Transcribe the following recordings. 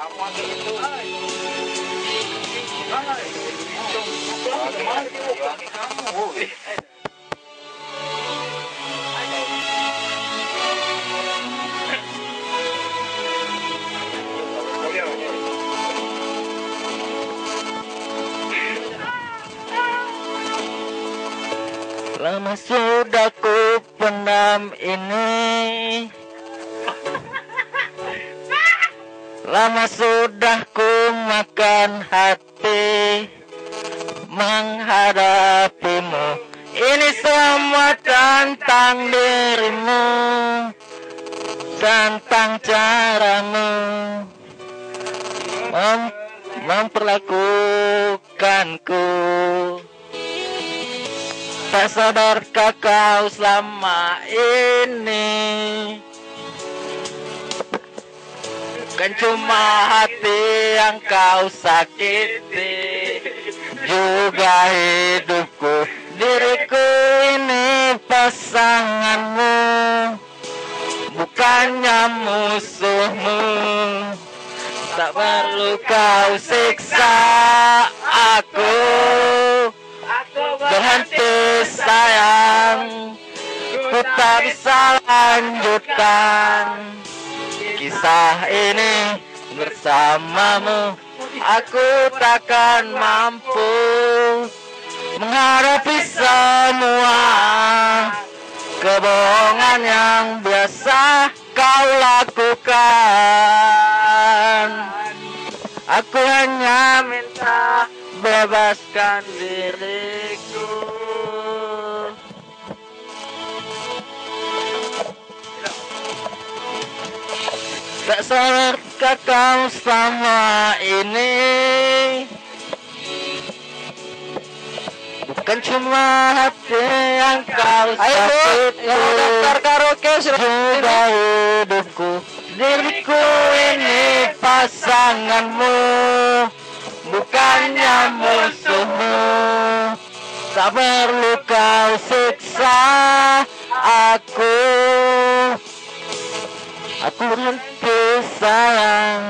Lama sudah ku pendam ini, lama sudah ku makan hati menghadapimu. Ini semua tentang dirimu, tentang caramu memperlakukanku. Tak sadarkah kau selama ini bukan cuma hati yang kau sakiti, juga hidupku. Diriku ini pasanganmu, bukannya musuhmu. Tak perlu kau siksa aku, berhenti sayang, ku tak bisa lanjutkan kisah ini bersamamu. Aku takkan mampu menghadapi semua kebohongan yang biasa kau lakukan. Aku hanya minta bebaskan diriku. Tak sadarkah kau selama ini bukan cuma hati yang kau sakiti, juga hidupku. Diriku ini pasanganmu, bukannya musuhmu. Tak perlu kau siksa aku berhenti sayang,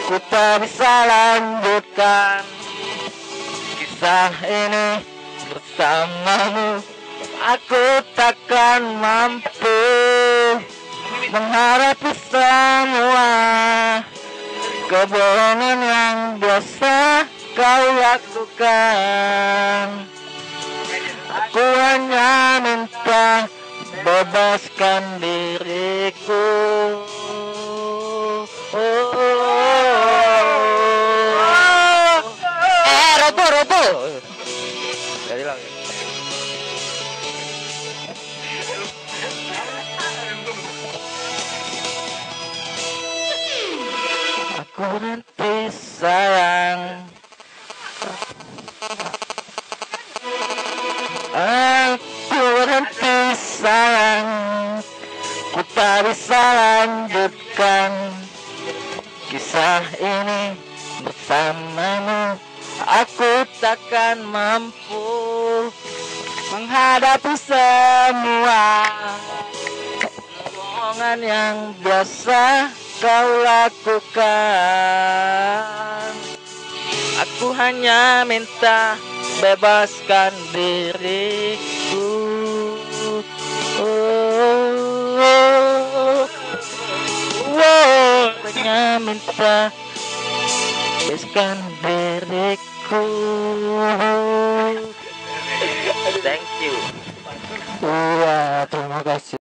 ku tak bisa lanjutkan kisah ini bersamamu. Aku takkan mampu menghadapi semua kebohongan yang biasa kau lakukan. Aku hanya minta bebaskan diriku. Robo. Jadi lagi. Aku berhenti sayang, aku berhenti sayang, ku tak bisa lanjutkan kisah ini bersamamu. Aku takkan mampu menghadapi semua kebohongan yang biasa kau lakukan. Aku hanya minta bebaskan diriku. Hanya minta bebaskan diriku. Thank you. Iya, terima kasih.